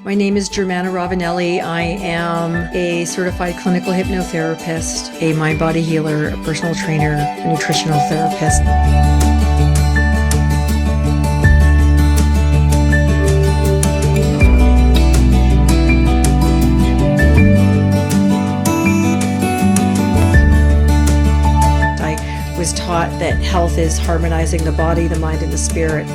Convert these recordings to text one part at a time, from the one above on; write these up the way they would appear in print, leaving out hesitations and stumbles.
My name is Germana Ravanelli. I am a certified clinical hypnotherapist, a mind-body healer, a personal trainer, a nutritional therapist. I was taught that health is harmonizing the body, the mind, and the spirit.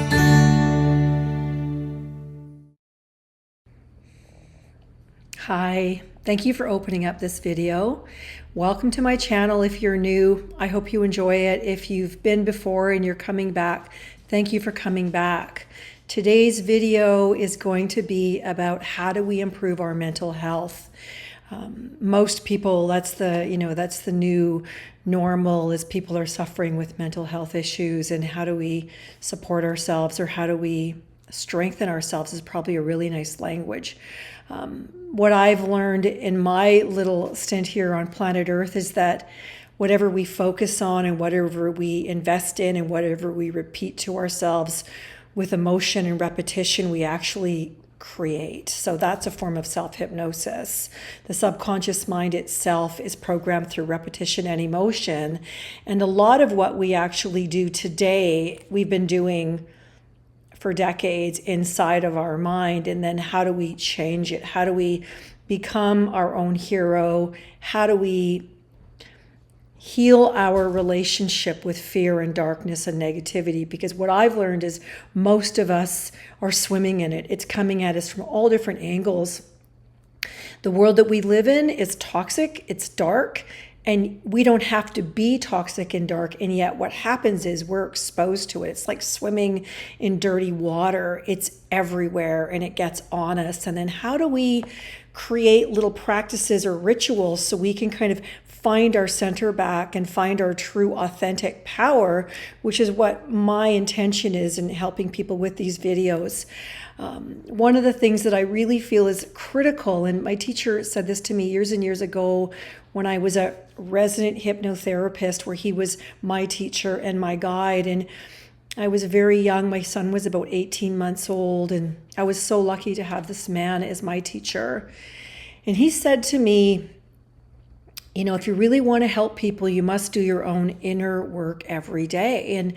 Hi, thank you for opening up this video. Welcome to my channel. If you're new, I hope you enjoy it. If you've been before and you're coming back, thank you for coming back. Today's video is going to be about how do we improve our mental health. Most people, that's the new normal, is people are suffering with mental health issues, and how do we support ourselves, or how do we strengthen ourselves is probably a really nice language. What I've learned in my little stint here on planet Earth is that whatever we focus on and whatever we invest in and whatever we repeat to ourselves with emotion and repetition, we actually create. So that's a form of self-hypnosis. The subconscious mind itself is programmed through repetition and emotion. And a lot of what we actually do today, we've been doing for decades inside of our mind. And then how do we change it? How do we become our own hero? How do we heal our relationship with fear and darkness and negativity? Because what I've learned is most of us are swimming in it. It's coming at us from all different angles. The world that we live in is toxic, it's dark, and we don't have to be toxic and dark, and yet what happens is we're exposed to it. It's like swimming in dirty water. It's everywhere, and it gets on us. And then how do we create little practices or rituals so we can kind of find our center back and find our true authentic power, which is what my intention is in helping people with these videos. One of the things that I really feel is critical, and my teacher said this to me years and years ago when I was a resident hypnotherapist, where he was my teacher and my guide, and I was very young. My son was about 18 months old, and I was so lucky to have this man as my teacher. And he said to me, you know, if you really want to help people, you must do your own inner work every day. And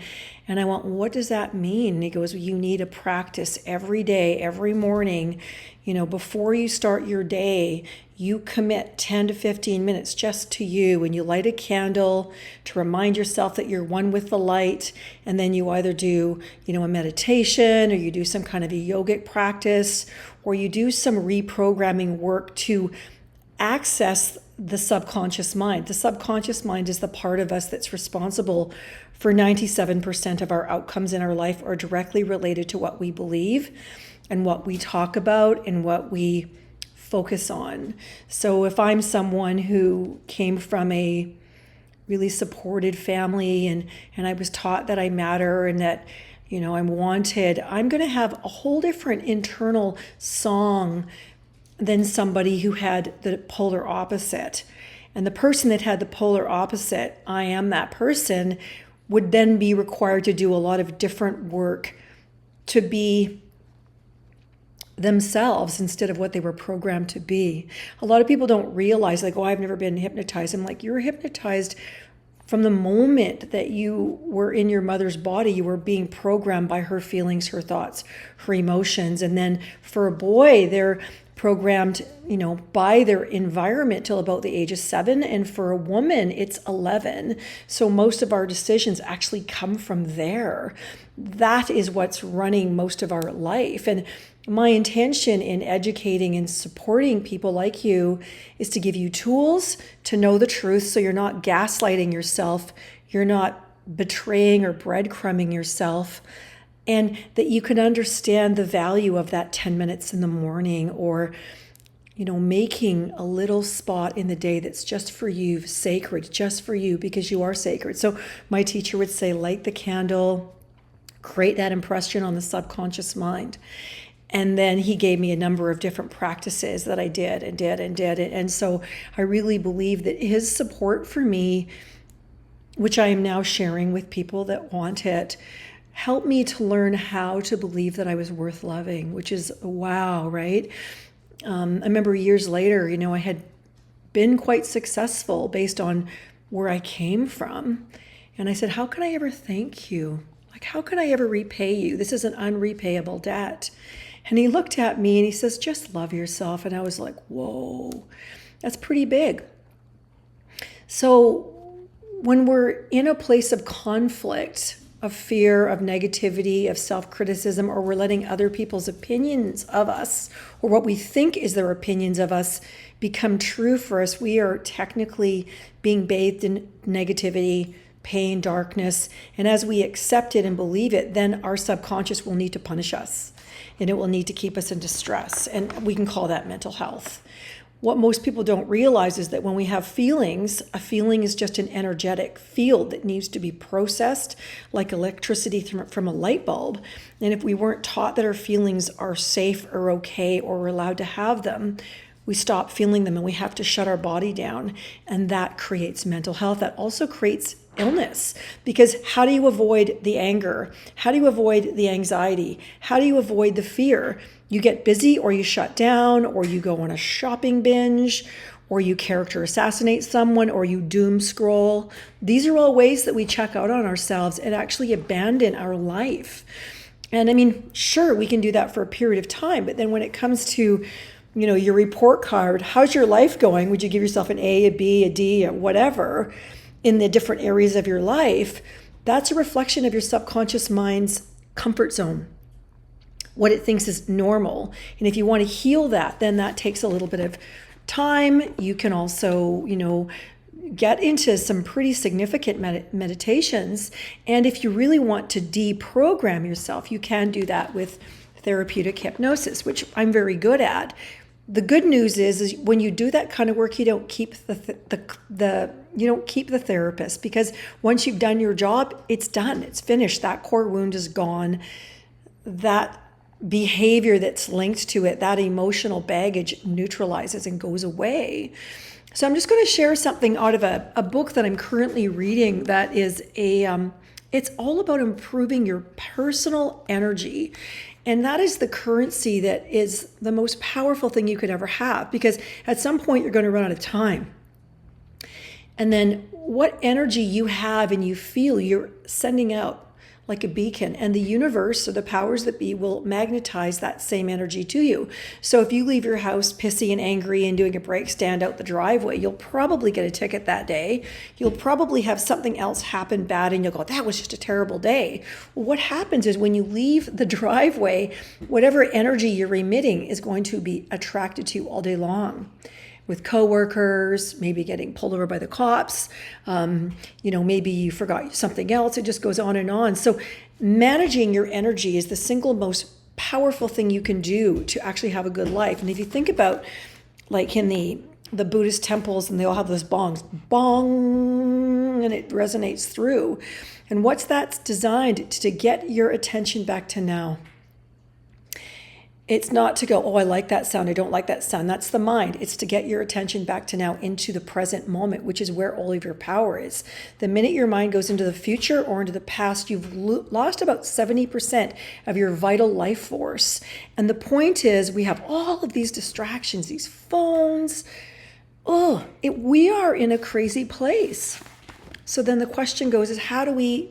I went, well, what does that mean? And he goes, well, you need a practice every day, every morning. You know, before you start your day, you commit 10 to 15 minutes just to you, and you light a candle to remind yourself that you're one with the light. And then you either do, a meditation, or you do some kind of a yogic practice, or you do some reprogramming work to access the subconscious mind. The subconscious mind is the part of us that's responsible for 97% of our outcomes in our life, are directly related to what we believe and what we talk about and what we focus on. So if I'm someone who came from a really supported family, and I was taught that I matter and that I'm wanted, I'm going to have a whole different internal song than somebody who had the polar opposite. And the person that had the polar opposite, I am that person, would then be required to do a lot of different work to be themselves instead of what they were programmed to be. A lot of people don't realize, like, oh, I've never been hypnotized. I'm like, you're hypnotized from the moment that you were in your mother's body. You were being programmed by her feelings, her thoughts, her emotions. And then for a boy, they're programmed, by their environment till about the age of 7. And for a woman, it's 11. So most of our decisions actually come from there. That is what's running most of our life. And my intention in educating and supporting people like you is to give you tools to know the truth, so you're not gaslighting yourself, you're not betraying or breadcrumbing yourself, and that you can understand the value of that 10 minutes in the morning, or making a little spot in the day that's just for you, sacred, just for you, because you are sacred. So my teacher would say, light the candle, create that impression on the subconscious mind. And then he gave me a number of different practices that I did. And so I really believe that his support for me, which I am now sharing with people that want it, helped me to learn how to believe that I was worth loving, which is wow, right? I remember years later, I had been quite successful based on where I came from. And I said, how can I ever thank you? Like, how can I ever repay you? This is an unrepayable debt. And he looked at me and he says, just love yourself. And I was like, whoa, that's pretty big. So when we're in a place of conflict, of fear, of negativity, of self-criticism, or we're letting other people's opinions of us, or what we think is their opinions of us, become true for us, we are technically being bathed in negativity, pain, darkness. And as we accept it and believe it, then our subconscious will need to punish us, and it will need to keep us in distress. And we can call that mental health. What most people don't realize is that when we have feelings, a feeling is just an energetic field that needs to be processed like electricity from a light bulb. And if we weren't taught that our feelings are safe or okay, or we're allowed to have them, we stop feeling them and we have to shut our body down. And that creates mental health. That also creates illness, because how do you avoid the anger? How do you avoid the anxiety? How do you avoid the fear? You get busy, or you shut down, or you go on a shopping binge, or you character assassinate someone, or you doom scroll. These are all ways that we check out on ourselves and actually abandon our life. And I mean, sure, we can do that for a period of time, but then when it comes to, your report card, how's your life going? Would you give yourself an A, a B, a D, a whatever in the different areas of your life? That's a reflection of your subconscious mind's comfort zone, what it thinks is normal. And if you want to heal that, then that takes a little bit of time. You can also, get into some pretty significant meditations. And if you really want to deprogram yourself, you can do that with therapeutic hypnosis, which I'm very good at. The good news is when you do that kind of work, you don't keep you don't keep the therapist, because once you've done your job, it's done. It's finished. That core wound is gone. That behavior that's linked to it, that emotional baggage, neutralizes and goes away. So I'm just going to share something out of a book that I'm currently reading that is it's all about improving your personal energy. And that is the currency that is the most powerful thing you could ever have, because at some point you're going to run out of time. And then what energy you have and you feel, you're sending out like a beacon, and the universe, or the powers that be, will magnetize that same energy to you. So if you leave your house pissy and angry and doing a brake stand out the driveway, you'll probably get a ticket that day. You'll probably have something else happen bad and you'll go, that was just a terrible day. Well, what happens is when you leave the driveway, whatever energy you're emitting is going to be attracted to you all day long. With coworkers, maybe getting pulled over by the cops, maybe you forgot something else. It just goes on and on. So managing your energy is the single most powerful thing you can do to actually have a good life. And if you think about, like in the Buddhist temples, and they all have those bongs, bong, and it resonates through. And what's that designed to get your attention back to now. It's not to go, oh, I like that sound, I don't like that sound. That's the mind. It's to get your attention back to now, into the present moment, which is where all of your power is. The minute your mind goes into the future or into the past, you've lost about 70% of your vital life force. And the point is, we have all of these distractions, these phones. We are in a crazy place. So then the question goes is, how do we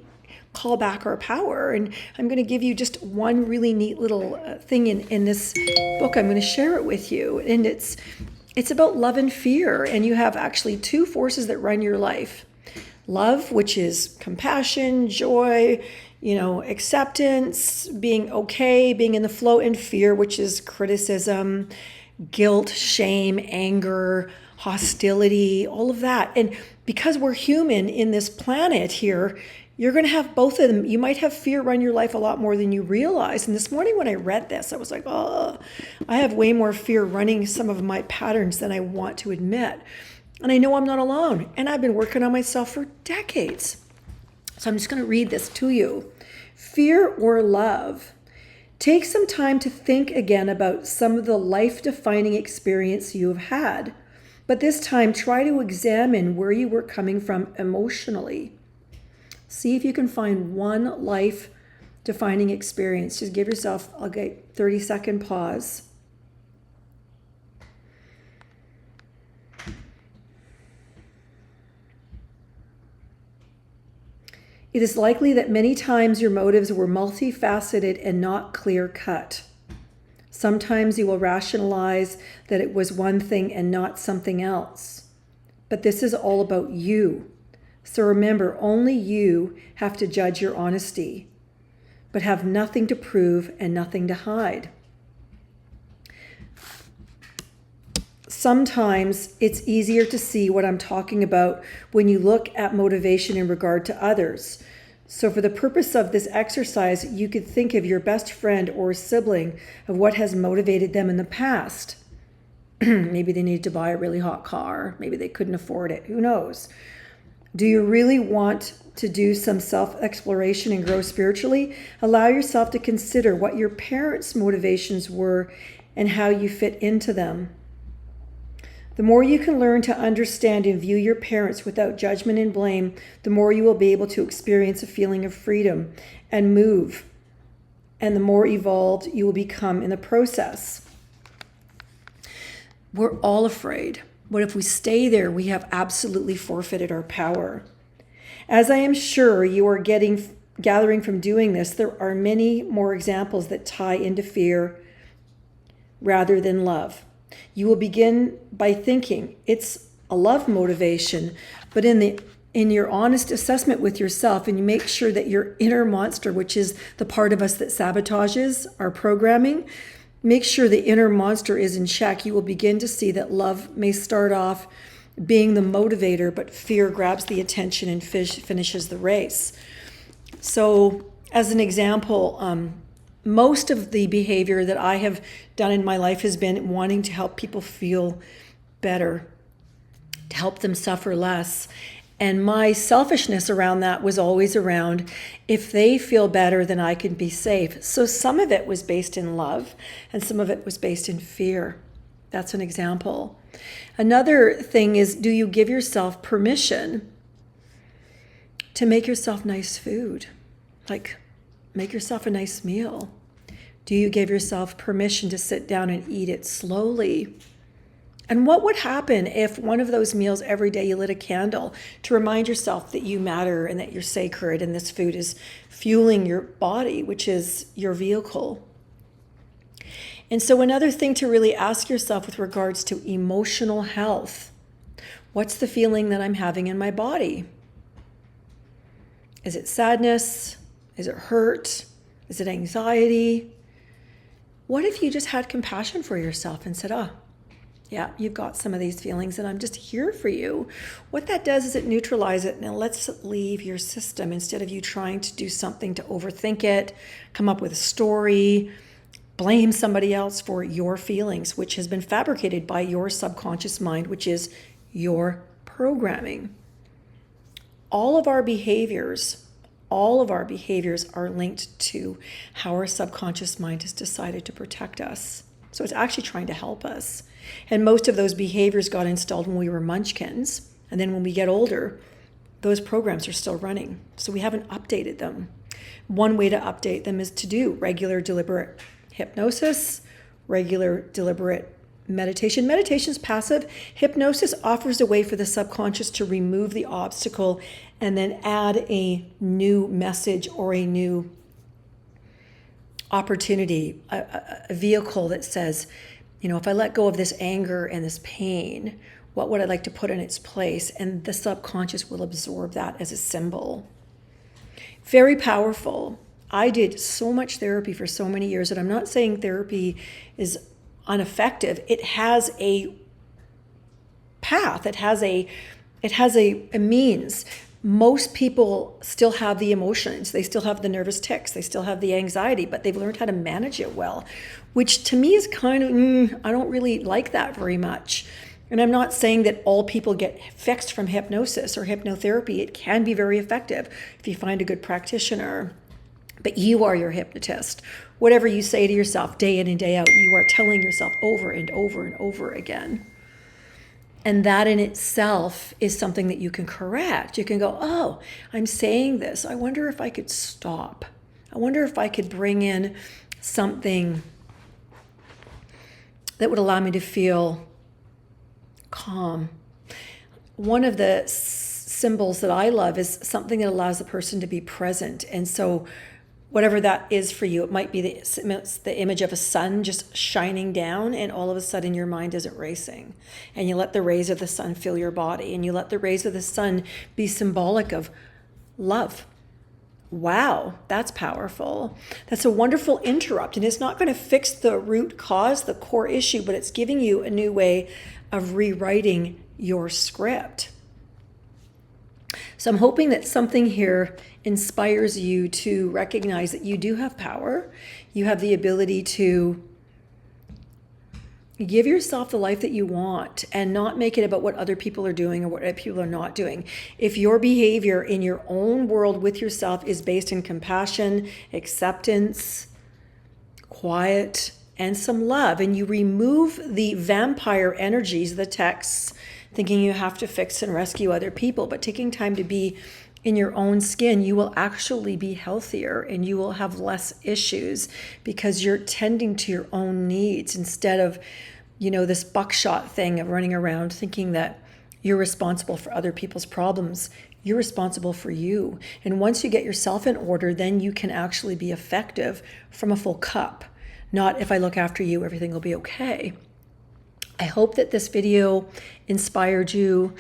call back our power? And I'm going to give you just one really neat little thing in this book. I'm going to share it with you. And it's about love and fear. And you have actually two forces that run your life. Love, which is compassion, joy, acceptance, being okay, being in the flow, and fear, which is criticism, guilt, shame, anger, hostility, all of that. And because we're human in this planet here, you're going to have both of them. You might have fear run your life a lot more than you realize. And this morning when I read this, I was like, I have way more fear running some of my patterns than I want to admit. And I know I'm not alone. And I've been working on myself for decades. So I'm just going to read this to you. Fear or love? Take some time to think again about some of the life-defining experience you have had. But this time, try to examine where you were coming from emotionally. See if you can find one life defining experience. Just give yourself a 30-second pause. It is likely that many times your motives were multifaceted and not clear-cut. Sometimes you will rationalize that it was one thing and not something else. But this is all about you. So remember, only you have to judge your honesty, but have nothing to prove and nothing to hide. Sometimes it's easier to see what I'm talking about when you look at motivation in regard to others. So for the purpose of this exercise, you could think of your best friend or sibling of what has motivated them in the past. Maybe they needed to buy a really hot car. Maybe they couldn't afford it. Who knows? Do you really want to do some self-exploration and grow spiritually? Allow yourself to consider what your parents' motivations were and how you fit into them. The more you can learn to understand and view your parents without judgment and blame, the more you will be able to experience a feeling of freedom and move, and the more evolved you will become in the process. We're all afraid. What if we stay there? We have absolutely forfeited our power. As I am sure you are gathering from doing this, there are many more examples that tie into fear rather than love. You will begin by thinking it's a love motivation, but in your honest assessment with yourself, and you make sure that your inner monster, which is the part of us that sabotages our programming, make sure the inner monster is in check. You will begin to see that love may start off being the motivator, but fear grabs the attention and finishes the race. So as an example, most of the behavior that I have done in my life has been wanting to help people feel better, to help them suffer less. And my selfishness around that was always around, if they feel better, then I can be safe. So some of it was based in love, and some of it was based in fear. That's an example. Another thing is, do you give yourself permission to make yourself nice food? Like, make yourself a nice meal. Do you give yourself permission to sit down and eat it slowly? And what would happen if one of those meals every day you lit a candle to remind yourself that you matter and that you're sacred and this food is fueling your body, which is your vehicle? And so another thing to really ask yourself with regards to emotional health, what's the feeling that I'm having in my body? Is it sadness? Is it hurt? Is it anxiety? What if you just had compassion for yourself and said, yeah, you've got some of these feelings and I'm just here for you. What that does is it neutralizes it and it lets it leave your system instead of you trying to do something to overthink it, come up with a story, blame somebody else for your feelings, which has been fabricated by your subconscious mind, which is your programming. All of our behaviors are linked to how our subconscious mind has decided to protect us. So it's actually trying to help us. And most of those behaviors got installed when we were munchkins. And then when we get older, those programs are still running. So we haven't updated them. One way to update them is to do regular deliberate hypnosis, regular deliberate meditation. Meditation is passive. Hypnosis offers a way for the subconscious to remove the obstacle and then add a new message or a new opportunity, a vehicle that says, if I let go of this anger and this pain, what would I like to put in its place? And the subconscious will absorb that as a symbol. Very powerful. I did so much therapy for so many years, and I'm not saying therapy is ineffective. It has a path. It has a means. Most people still have the emotions. They still have the nervous tics. They still have the anxiety, but they've learned how to manage it well, which to me is kind of, I don't really like that very much. And I'm not saying that all people get fixed from hypnosis or hypnotherapy. It can be very effective if you find a good practitioner, but you are your hypnotist. Whatever you say to yourself day in and day out, you are telling yourself over and over and over again. And that in itself is something that you can correct. You can go, I'm saying this. I wonder if I could stop. I wonder if I could bring in something that would allow me to feel calm. One of the symbols that I love is something that allows the person to be present. And so whatever that is for you, it might be the image of a sun just shining down, and all of a sudden your mind isn't racing. And you let the rays of the sun fill your body, and you let the rays of the sun be symbolic of love. Wow, that's powerful. That's a wonderful interrupt. And it's not going to fix the root cause, the core issue, but it's giving you a new way of rewriting your script. So I'm hoping that something here inspires you to recognize that you do have power. You have the ability to give yourself the life that you want and not make it about what other people are doing or what other people are not doing. If your behavior in your own world with yourself is based in compassion, acceptance, quiet, and some love, and you remove the vampire energies, the texts, thinking you have to fix and rescue other people, but taking time to be in your own skin, you will actually be healthier and you will have less issues because you're tending to your own needs instead of, this buckshot thing of running around thinking that you're responsible for other people's problems. You're responsible for you. And once you get yourself in order, then you can actually be effective from a full cup. Not if I look after you, everything will be okay. I hope that this video inspired you.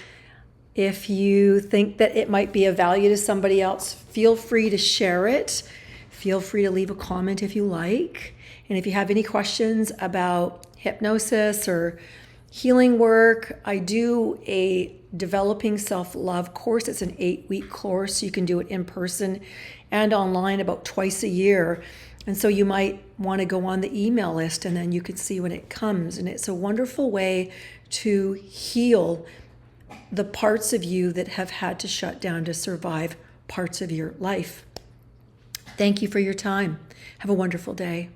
If you think that it might be of value to somebody else, feel free to share it. Feel free to leave a comment if you like. And if you have any questions about hypnosis or healing work, I do a developing self-love course. It's an 8-week course. You can do it in person and online about twice a year. And so you might want to go on the email list and then you can see when it comes. And it's a wonderful way to heal the parts of you that have had to shut down to survive parts of your life. Thank you for your time. Have a wonderful day.